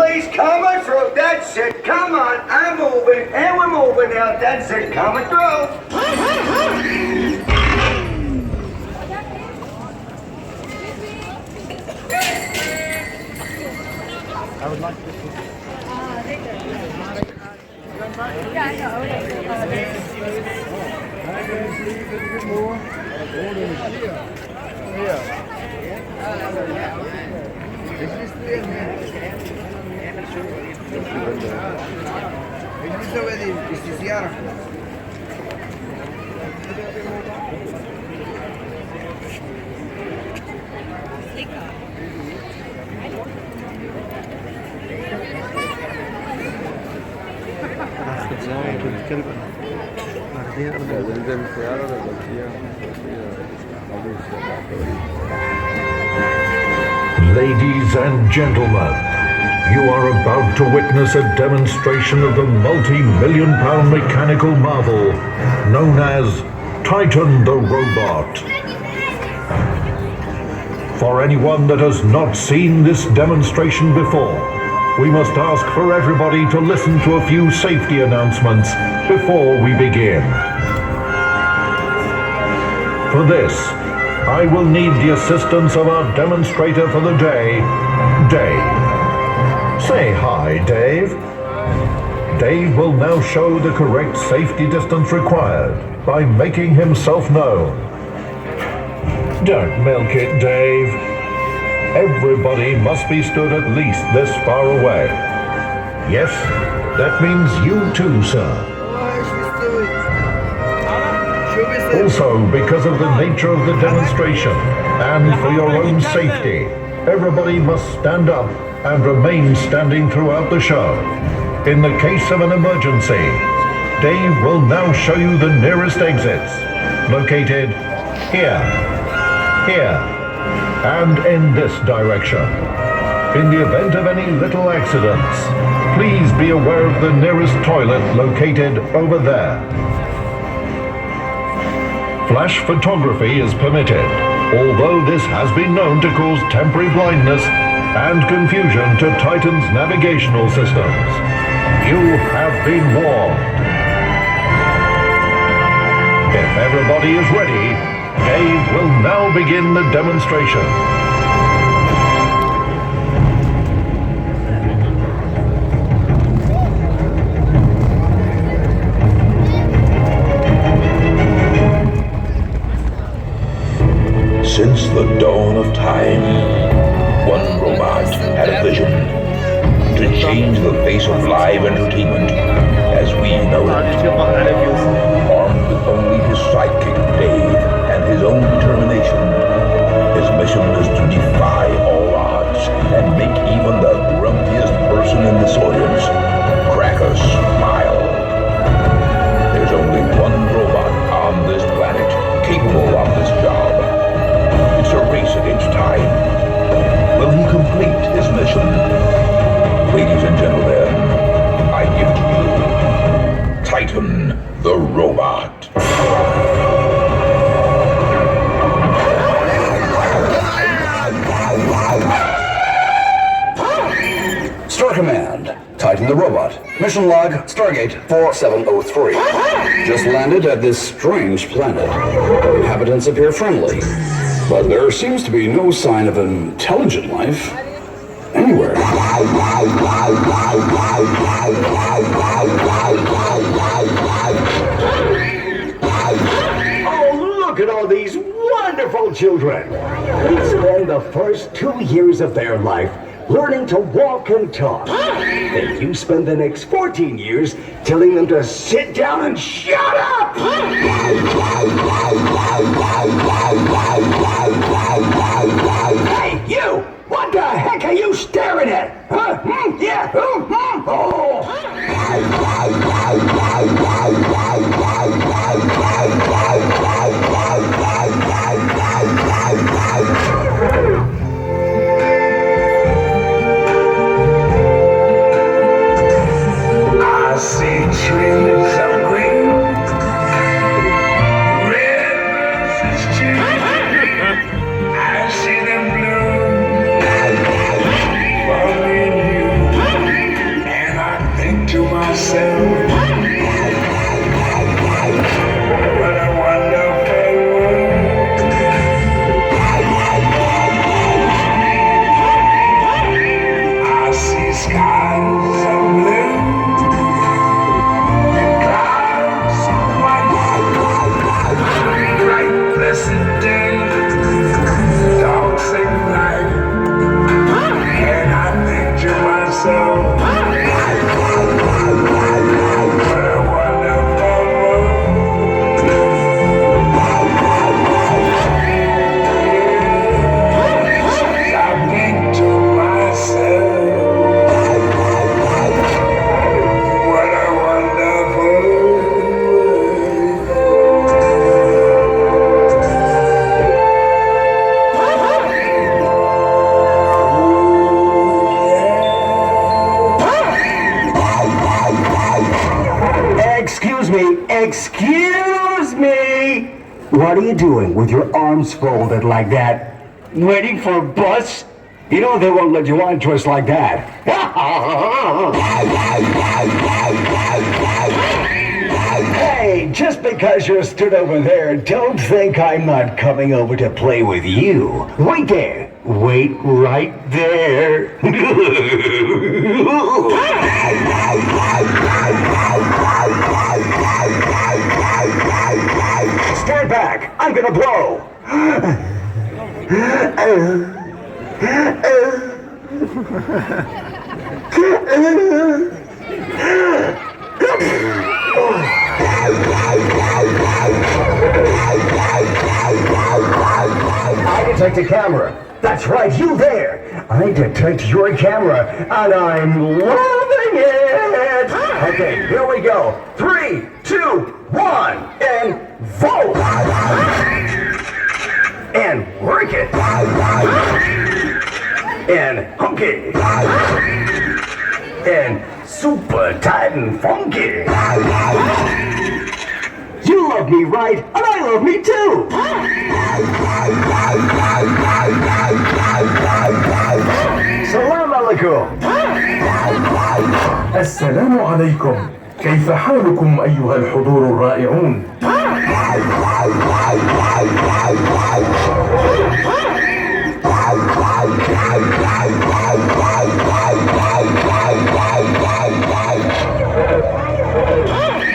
Please, coming through. That's it. Come on. I'm moving. And we're moving now. That's it. Coming through. I would like to see. Yeah, I know. Ladies and gentlemen, you are about to witness a demonstration of the multi-million-pound mechanical marvel known as Titan the Robot. For anyone that has not seen this demonstration before, we must ask for everybody to listen to a few safety announcements before we begin. For this, I will need the assistance of our demonstrator for the day, Dave. Say hi, Dave. Dave will now show the correct safety distance required by making himself known. Don't milk it, Dave. Everybody must be stood at least this far away. Yes, that means you too, sir. Also, because of the nature of the demonstration and for your own safety, everybody must stand up and remain standing throughout the show. In the case of an emergency, Dave will now show you the nearest exits, located here, here, and in this direction. In the event of any little accidents, please be aware of the nearest toilet located over there. Flash photography is permitted, although this has been known to cause temporary blindness and confusion to Titan's navigational systems. You have been warned. If everybody is ready, Dave will now begin the demonstration. Since the dawn of time, one robot had a vision to change the face of live entertainment as we know it. Armed with only his sidekick, Dave, and his own determination, his mission is to defy all odds and make even the grumpiest person in this audience crack a smile. There's only one robot on this planet capable of this job. It's a race against time. Will he complete his mission? Ladies and gentlemen, I give to you Titan the Robot. Star Command, Titan the Robot. Mission log, Stargate 4703. Just landed at this strange planet. The inhabitants appear friendly, but there seems to be no sign of intelligent life anywhere. Oh, look at all these wonderful children. They spend the first 2 years of their life learning to walk and talk. Then you spend the next 14 years telling them to sit down and shut up! Hey, you! What the heck are you staring at? Huh? Yeah? Oh! I see trees of green, red roses too. I see them bloom for me and you. Excuse me! What are you doing with your arms folded like that? Waiting for a bus? You know they won't let you on dressed like that. Hey, just because you're stood over there, don't think I'm not coming over to play with you. Wait there. Wait right there. Stand back. I'm gonna blow. I detect a camera. That's right, you there. I detect your camera, and I'm loving it. Okay, here we go. 3, 2, 1, and vote. And work it. And hunky. And super tight and funky. You love me, right? And I love me too. Salam alaikum. السلام عليكم. كيف حالكم أيها الحضور الرائعون؟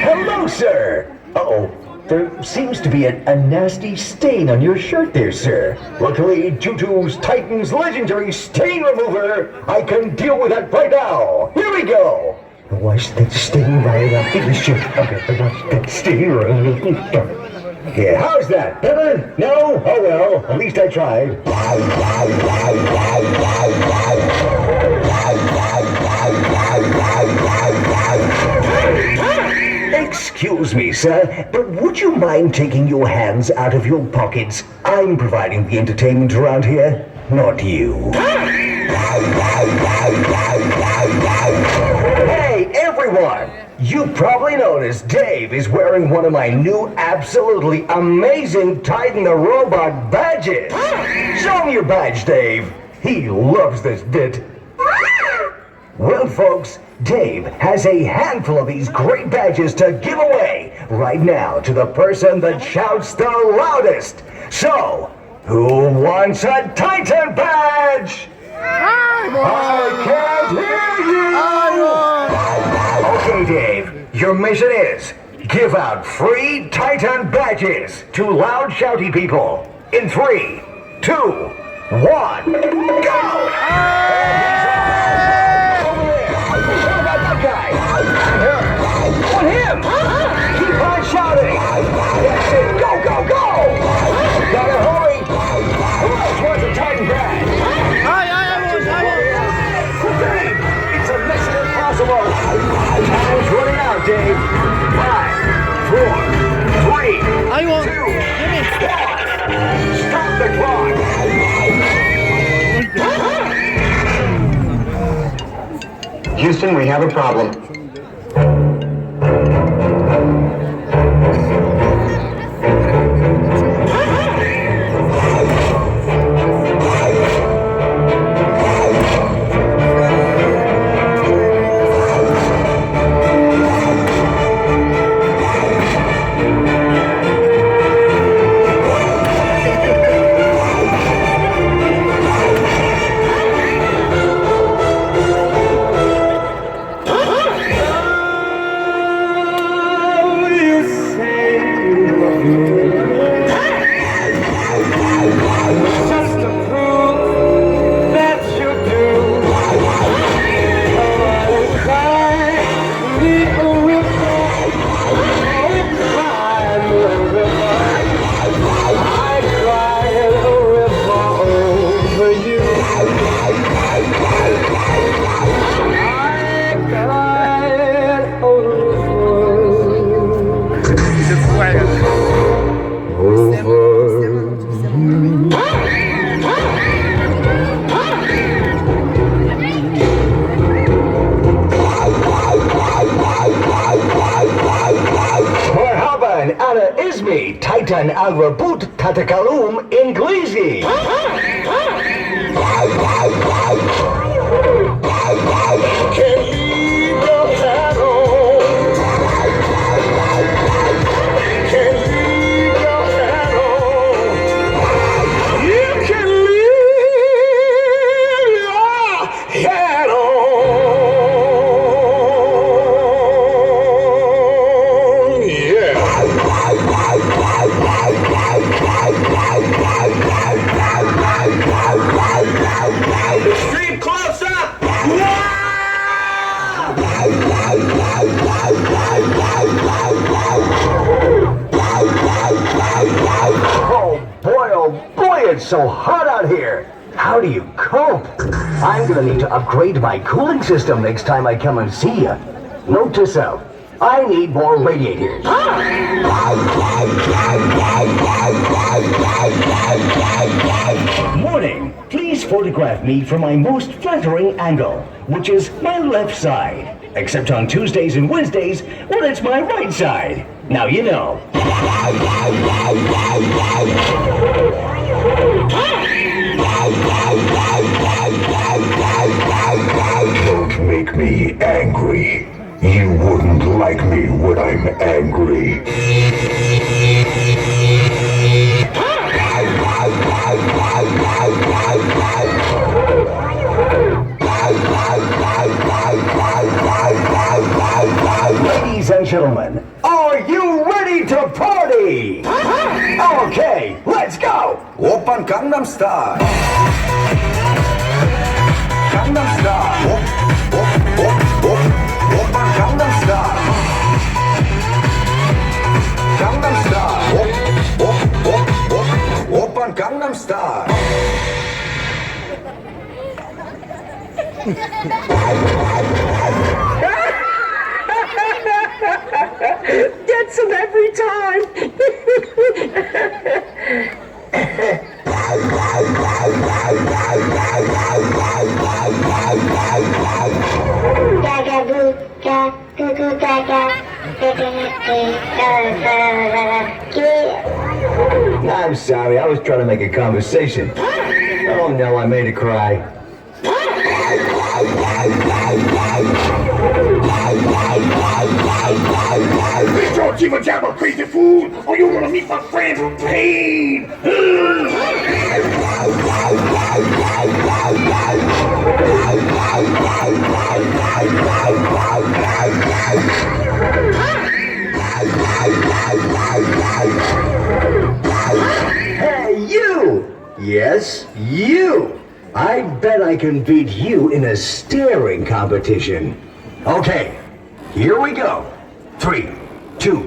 Hello, sir. Uh-oh. There seems to be a nasty stain on your shirt there, sir. Luckily, due to Titan's legendary stain remover, I can deal with that right now. Here we go. Wash that stain right up in the shirt. Okay, wash that stain right. Yeah, how's that? Better? No? Oh well, at least I tried. Excuse me, sir, but would you mind taking your hands out of your pockets? I'm providing the entertainment around here, not you. Hey, everyone! You probably noticed Dave is wearing one of my new absolutely amazing Titan the Robot badges. Show me your badge, Dave. He loves this bit. Well, folks, Dave has a handful of these great badges to give away right now to the person that shouts the loudest. So, who wants a Titan badge? I can't hear you! Okay, Dave, your mission is give out free Titan badges to loud, shouty people. In 3, 2, 1, go! On him! Keep on shouting! That's it! Go, go, go! Gotta hurry! Who else wants a Titan badge? I won't. Dave, it's a mission impossible! Time's running out, Dave. 5, 4, 3, I won't. 2, 1. Stop the clock! Houston, we have a problem. Kalimutan ang rebut tatakalum Inglesi. It's so hot out here. How do you cope? I'm gonna need to upgrade my cooling system next time I come and see you. Note to self, I need more radiators. Morning. Please photograph me from my most flattering angle, which is my left side. Except on Tuesdays and Wednesdays, when it's my right side. Now you know. Don't make me angry. You wouldn't like me when I'm angry. Ladies and gentlemen, are you ready to party? Okay, let's go! Open Gangnam Style. Gangnam Style. Open Gangnam Style. Gangnam Style. Open Gangnam Style. Gets him every time. I'm sorry, I was trying to make a conversation. Oh no, I made her cry. Don't you a jabber, crazy fool, or you're gonna meet my friend Pain. Hey, you! Yes, you! I bet I can beat you in a staring competition. Okay, here we go. 3, 2,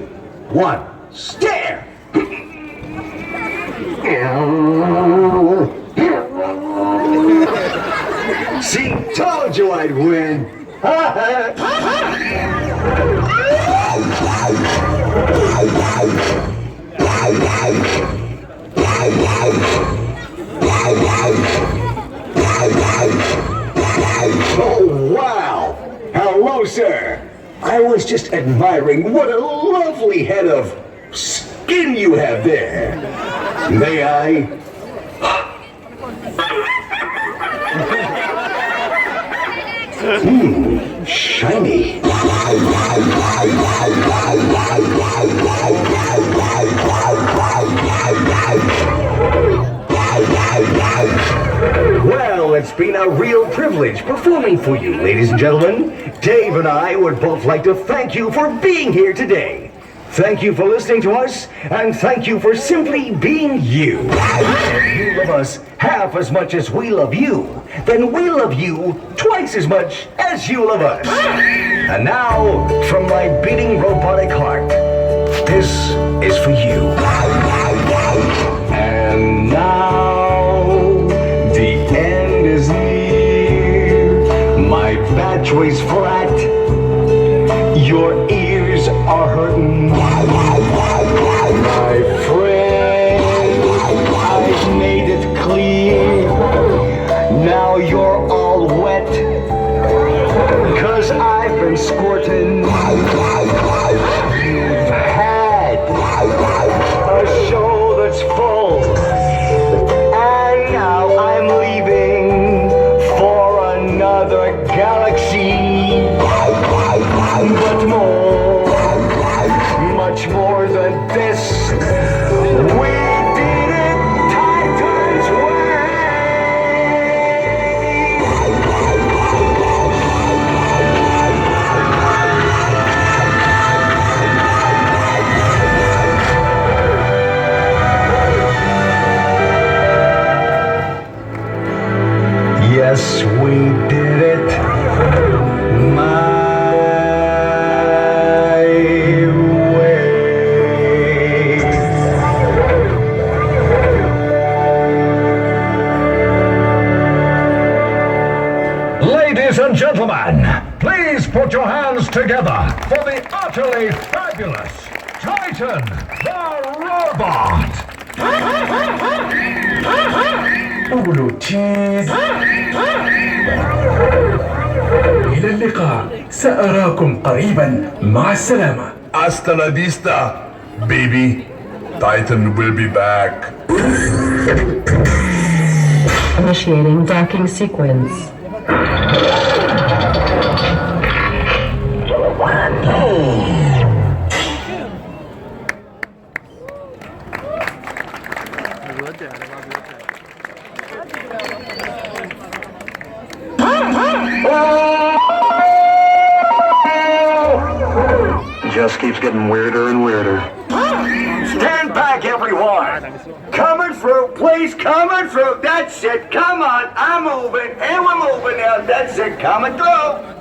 1, stare! See, told you I'd win. Oh, wow! Hello, sir! I was just admiring what a lovely head of skin you have there. May I? Shiny. Well, it's been a real privilege performing for you, ladies and gentlemen. Dave and I would both like to thank you for being here today. Thank you for listening to us, and thank you for simply being you. If you love us half as much as we love you, then we love you twice as much as you love us. And now, from my beating robotic heart, this is for you. And now, the end is near. My battery's flat. Your ears are hurting. My friend, I've made it clear. Now you're all wet, 'cause I've been squirting. You've had a show put your hands together for the utterly fabulous Titan the Robot! قولوا تشيز. إلى اللقاء، سأراكم قريبا، مع السلامة. Hasta la vista, baby. Titan will be back. Initiating docking sequence. Just keeps getting weirder and weirder. Stand back, everyone! Coming through, please, coming through. That's it, come on, I'm moving, and we're moving now. That's it, coming through.